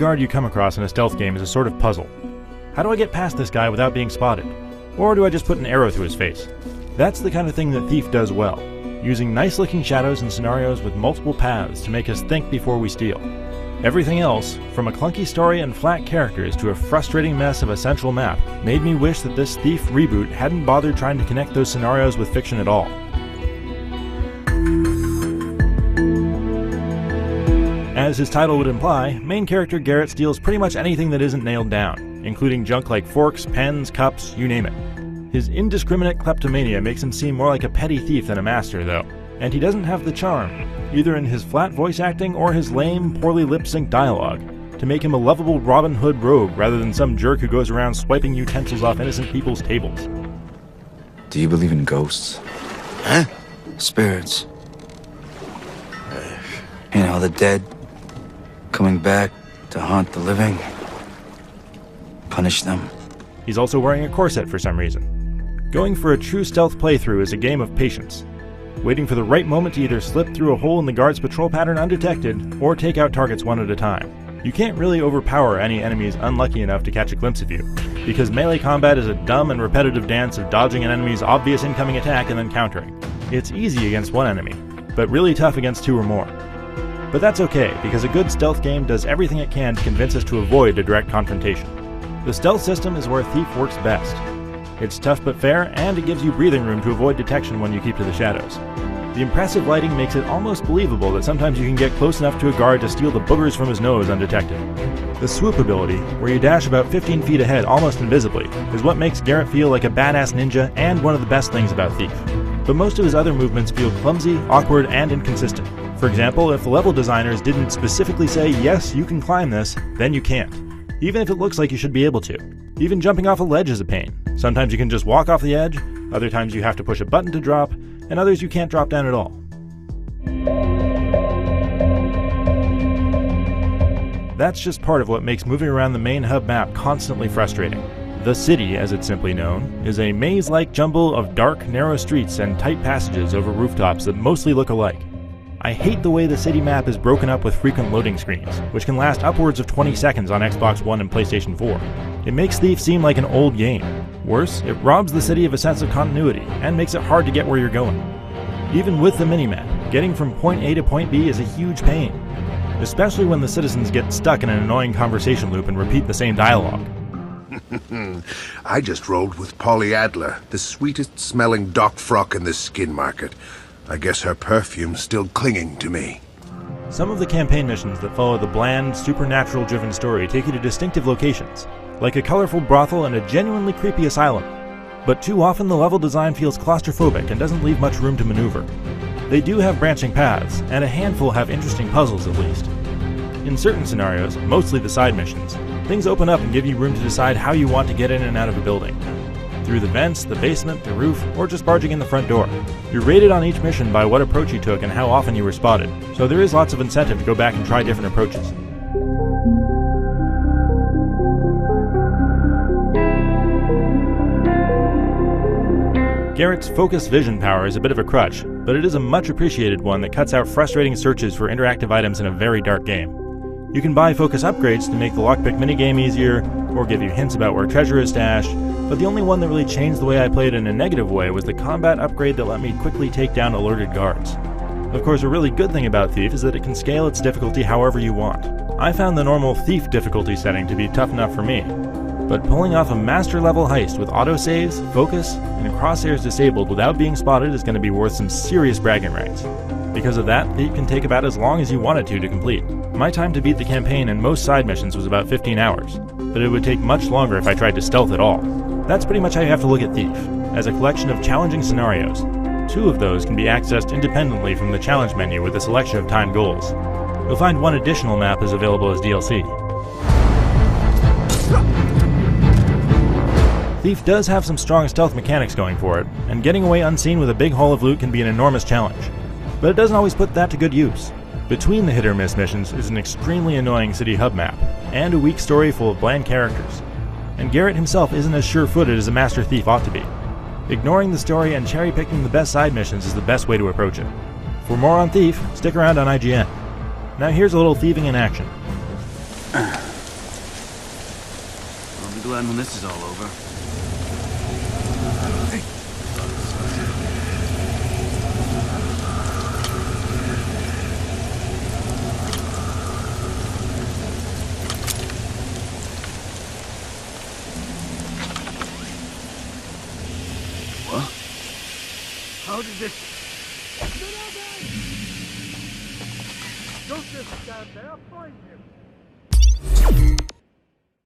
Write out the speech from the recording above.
guard you come across in a stealth game is a sort of puzzle. How do I get past this guy without being spotted? Or do I just put an arrow through his face? That's the kind of thing that Thief does well, using nice-looking shadows and scenarios with multiple paths to make us think before we steal. Everything else, from a clunky story and flat characters to a frustrating mess of a central map, made me wish that this Thief reboot hadn't bothered trying to connect those scenarios with fiction at all. As his title would imply, main character Garrett steals pretty much anything that isn't nailed down, including junk like forks, pens, cups, you name it. His indiscriminate kleptomania makes him seem more like a petty thief than a master, though, and he doesn't have the charm, either in his flat voice acting or his lame, poorly lip-synced dialogue, to make him a lovable Robin Hood rogue rather than some jerk who goes around swiping utensils off innocent people's tables. Do you believe in ghosts? Huh? Spirits. You know, the dead coming back to haunt the living, punish them. He's also wearing a corset for some reason. Going for a true stealth playthrough is a game of patience, waiting for the right moment to either slip through a hole in the guard's patrol pattern undetected, or take out targets one at a time. You can't really overpower any enemies unlucky enough to catch a glimpse of you, because melee combat is a dumb and repetitive dance of dodging an enemy's obvious incoming attack and then countering. It's easy against one enemy, but really tough against two or more. But that's okay, because a good stealth game does everything it can to convince us to avoid a direct confrontation. The stealth system is where Thief works best. It's tough but fair, and it gives you breathing room to avoid detection when you keep to the shadows. The impressive lighting makes it almost believable that sometimes you can get close enough to a guard to steal the boogers from his nose undetected. The swoop ability, where you dash about 15 feet ahead almost invisibly, is what makes Garrett feel like a badass ninja and one of the best things about Thief. But most of his other movements feel clumsy, awkward, and inconsistent. For example, if the level designers didn't specifically say, yes, you can climb this, then you can't. Even if it looks like you should be able to. Even jumping off a ledge is a pain. Sometimes you can just walk off the edge, other times you have to push a button to drop, and others you can't drop down at all. That's just part of what makes moving around the main hub map constantly frustrating. The city, as it's simply known, is a maze-like jumble of dark, narrow streets and tight passages over rooftops that mostly look alike. I hate the way the city map is broken up with frequent loading screens, which can last upwards of 20 seconds on Xbox One and PlayStation 4. It makes Thief seem like an old game. Worse, it robs the city of a sense of continuity, and makes it hard to get where you're going. Even with the minimap, getting from point A to point B is a huge pain, especially when the citizens get stuck in an annoying conversation loop and repeat the same dialogue. I just rolled with Polly Adler, the sweetest smelling dock frock in the skin market. I guess her perfume's still clinging to me. Some of the campaign missions that follow the bland, supernatural-driven story take you to distinctive locations, like a colorful brothel and a genuinely creepy asylum. But too often the level design feels claustrophobic and doesn't leave much room to maneuver. They do have branching paths, and a handful have interesting puzzles at least. In certain scenarios, mostly the side missions, things open up and give you room to decide how you want to get in and out of a building. Through the vents, the basement, the roof, or just barging in the front door. You're rated on each mission by what approach you took and how often you were spotted, so there is lots of incentive to go back and try different approaches. Garrett's focus vision power is a bit of a crutch, but it is a much appreciated one that cuts out frustrating searches for interactive items in a very dark game. You can buy focus upgrades to make the lockpick minigame easier, or give you hints about where treasure is stashed, but the only one that really changed the way I played in a negative way was the combat upgrade that let me quickly take down alerted guards. Of course, a really good thing about Thief is that it can scale its difficulty however you want. I found the normal Thief difficulty setting to be tough enough for me, but pulling off a master-level heist with autosaves, focus, and crosshairs disabled without being spotted is going to be worth some serious bragging rights. Because of that, Thief can take about as long as you want it to complete. My time to beat the campaign and most side missions was about 15 hours, but it would take much longer if I tried to stealth at all. That's pretty much how you have to look at Thief, as a collection of challenging scenarios. 2 of those can be accessed independently from the challenge menu with a selection of timed goals. You'll find one additional map is available as DLC. Thief does have some strong stealth mechanics going for it, and getting away unseen with a big haul of loot can be an enormous challenge. But it doesn't always put that to good use. Between the hit-or-miss missions is an extremely annoying city hub map, and a weak story full of bland characters. And Garrett himself isn't as sure-footed as a master thief ought to be. Ignoring the story and cherry-picking the best side missions is the best way to approach it. For more on Thief, stick around on IGN. Now here's a little thieving in action. be glad when this is all over. What? How did this... Don't just stand there, find him!